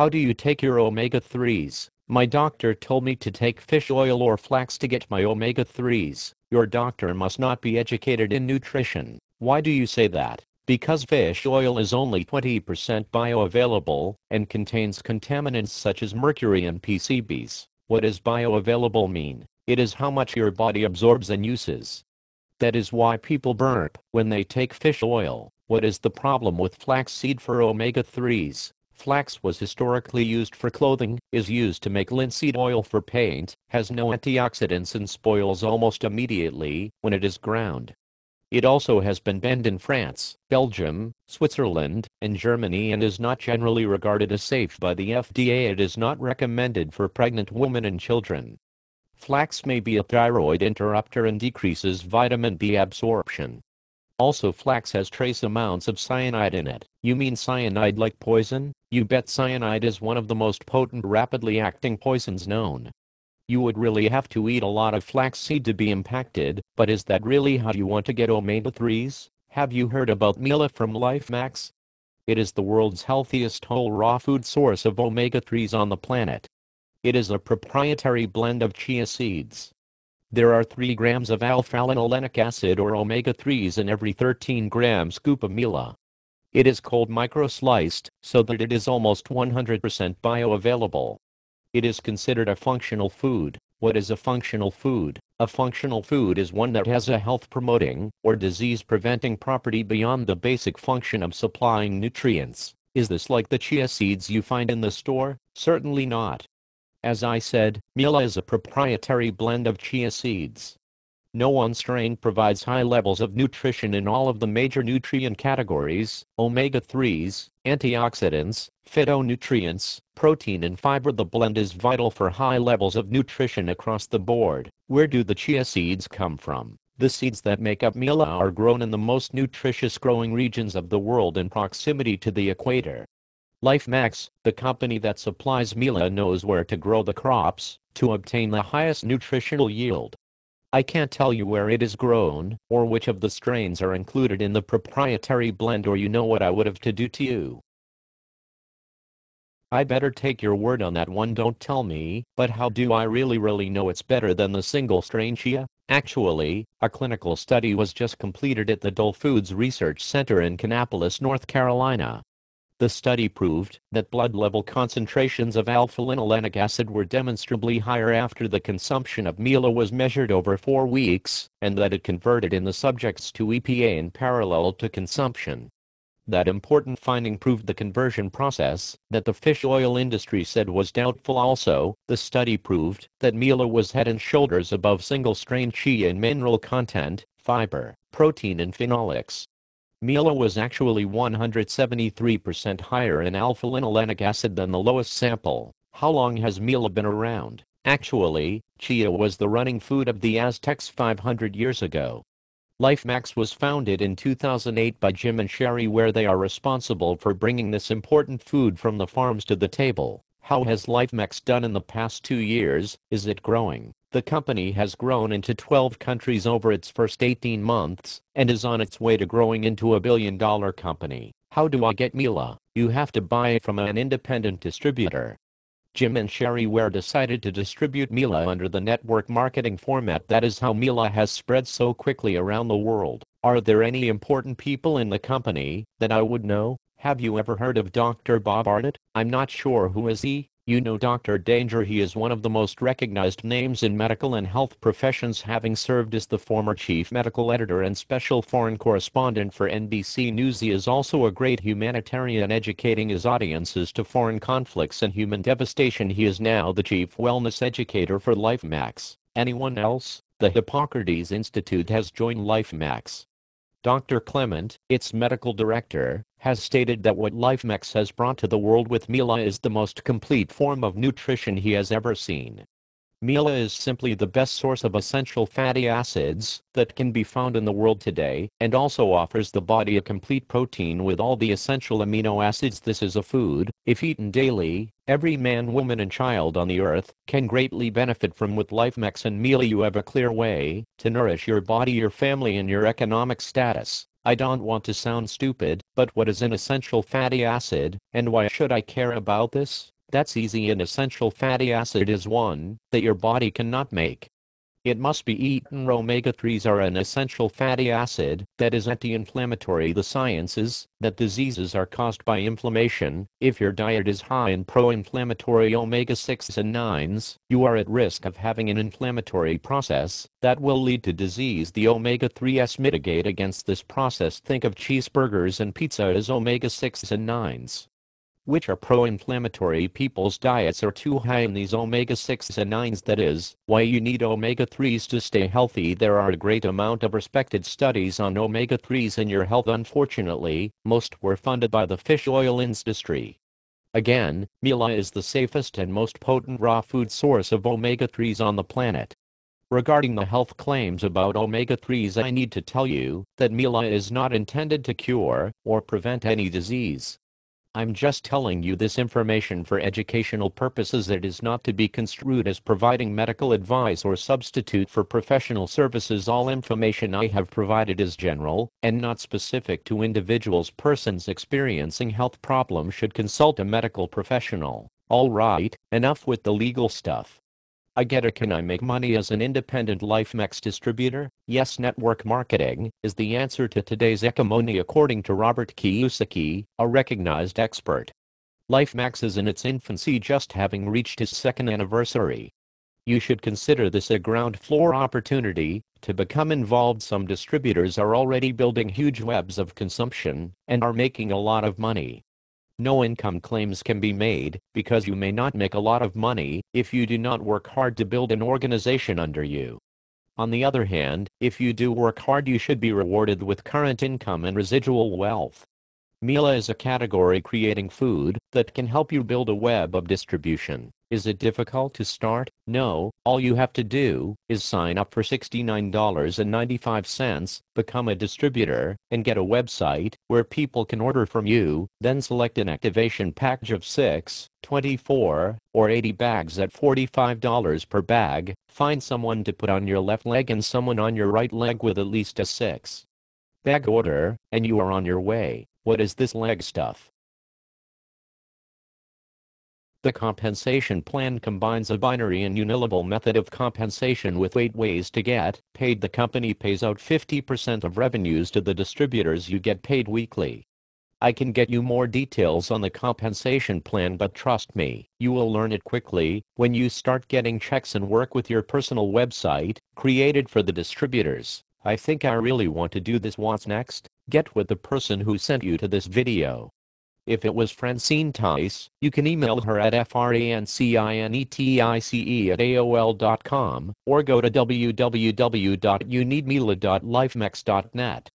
How do you take your omega-3s? My doctor told me to take fish oil or flax to get my omega-3s. Your doctor must not be educated in nutrition. Why do you say that? Because fish oil is only 20% bioavailable and contains contaminants such as mercury and PCBs. What does bioavailable mean? It is how much your body absorbs and uses. That is why people burp when they take fish oil. What is the problem with flaxseed for omega-3s? Flax was historically used for clothing, is used to make linseed oil for paint, has no antioxidants and spoils almost immediately when it is ground. It also has been banned in France, Belgium, Switzerland, and Germany and is not generally regarded as safe by the FDA. It is not recommended for pregnant women and children. Flax may be a thyroid interrupter and decreases vitamin B absorption. Also, flax has trace amounts of cyanide in it. You mean cyanide like poison? You bet cyanide is one of the most potent rapidly acting poisons known. You would really have to eat a lot of flaxseed to be impacted, but is that really how you want to get omega-3s? Have you heard about Mila from LifeMax? It is the world's healthiest whole raw food source of omega-3s on the planet. It is a proprietary blend of chia seeds. There are 3 grams of alpha-linolenic acid or omega-3s in every 13-gram scoop of Mila. It is cold micro-sliced, so that it is almost 100% bioavailable. It is considered a functional food. What is a functional food? A functional food is one that has a health-promoting or disease-preventing property beyond the basic function of supplying nutrients. Is this like the chia seeds you find in the store? Certainly not. As I said, Mila is a proprietary blend of chia seeds. No one strain provides high levels of nutrition in all of the major nutrient categories: omega-3s, antioxidants, phytonutrients, protein and fiber. The blend is vital for high levels of nutrition across the board. Where do the chia seeds come from? The seeds that make up Mila are grown in the most nutritious growing regions of the world in proximity to the equator. LifeMax, the company that supplies Mila, knows where to grow the crops to obtain the highest nutritional yield. I can't tell you where it is grown, or which of the strains are included in the proprietary blend, or you know what I would have to do to you. I better take your word on that one. Don't tell me, but how do I really know it's better than the single strain chia? Actually, a clinical study was just completed at the Dole Foods Research Center in Kannapolis, North Carolina. The study proved that blood level concentrations of alpha-linolenic acid were demonstrably higher after the consumption of Mila was measured over 4 weeks, and that it converted in the subjects to EPA in parallel to consumption. That important finding proved the conversion process that the fish oil industry said was doubtful. Also, the study proved that Mila was head and shoulders above single-strain chia in mineral content, fiber, protein and phenolics. Mila was actually 173% higher in alpha-linolenic acid than the lowest sample. How long has Mila been around? Actually, chia was the running food of the Aztecs 500 years ago. LifeMax was founded in 2008 by Jim and Sherry, where they are responsible for bringing this important food from the farms to the table. How has LifeMax done in the past 2 years? Is it growing? The company has grown into 12 countries over its first 18 months, and is on its way to growing into a billion-dollar company. How do I get Mila? You have to buy it from an independent distributor. Jim and Sherry Ware decided to distribute Mila under the network marketing format. That is how Mila has spread so quickly around the world. Are there any important people in the company that I would know? Have you ever heard of Dr. Bob Arnott? I'm not sure. Who is he? You know Dr. Danger. He is one of the most recognized names in medical and health professions, having served as the former chief medical editor and special foreign correspondent for NBC News. He is also a great humanitarian, educating his audiences to foreign conflicts and human devastation. He is now the chief wellness educator for LifeMax. Anyone else? The Hippocrates Institute has joined LifeMax. Dr. Clement, its medical director, has stated that what LifeMax has brought to the world with Mila is the most complete form of nutrition he has ever seen. Mila is simply the best source of essential fatty acids that can be found in the world today, and also offers the body a complete protein with all the essential amino acids. This is a food, if eaten daily, every man, woman and child on the earth can greatly benefit from. With LifeMax and Mila, you have a clear way to nourish your body, your family and your economic status. I don't want to sound stupid, but what is an essential fatty acid, and why should I care about this? That's easy. An essential fatty acid is one that your body cannot make. It must be eaten raw. Omega-3s are an essential fatty acid that is anti-inflammatory. The science is that diseases are caused by inflammation. If your diet is high in pro-inflammatory omega-6 and 9s, you are at risk of having an inflammatory process that will lead to disease. The omega-3s mitigate against this process. Think of cheeseburgers and pizza as omega-6 and 9s, which are pro-inflammatory. People's diets are too high in these omega-6 and 9s. That is why you need omega-3s to stay healthy. There are a great amount of respected studies on omega-3s and your health. Unfortunately, most were funded by the fish oil industry. Again, Mila is the safest and most potent raw food source of omega-3s on the planet. Regarding the health claims about omega-3s, I need to tell you that Mila is not intended to cure or prevent any disease. I'm just telling you this information for educational purposes. It is not to be construed as providing medical advice or substitute for professional services. All information I have provided is general and not specific to individuals. Persons experiencing health problems should consult a medical professional. All right, enough with the legal stuff. I get it. Can I make money as an independent LifeMax distributor? Yes, network marketing is the answer to today's economy, according to Robert Kiyosaki, a recognized expert. LifeMax is in its infancy, just having reached its second anniversary. You should consider this a ground floor opportunity to become involved. Some distributors are already building huge webs of consumption and are making a lot of money. No income claims can be made because you may not make a lot of money if you do not work hard to build an organization under you. On the other hand, if you do work hard, you should be rewarded with current income and residual wealth. Mila is a category creating food that can help you build a web of distribution. Is it difficult to start? No, all you have to do is sign up for $69.95, become a distributor, and get a website where people can order from you. Then select an activation package of 6, 24, or 80 bags at $45 per bag. Find someone to put on your left leg and someone on your right leg with at least a 6-bag order, and you are on your way. What is this leg stuff? The compensation plan combines a binary and unilevel method of compensation with 8 ways to get paid. The company pays out 50% of revenues to the distributors. You get paid weekly. I can get you more details on the compensation plan, but trust me, you will learn it quickly when you start getting checks and work with your personal website created for the distributors. I think I really want to do this. What's next? Get with the person who sent you to this video. If it was Francine Tice, you can email her at francinetice@aol.com or go to www.youneedmila.lifemax.net.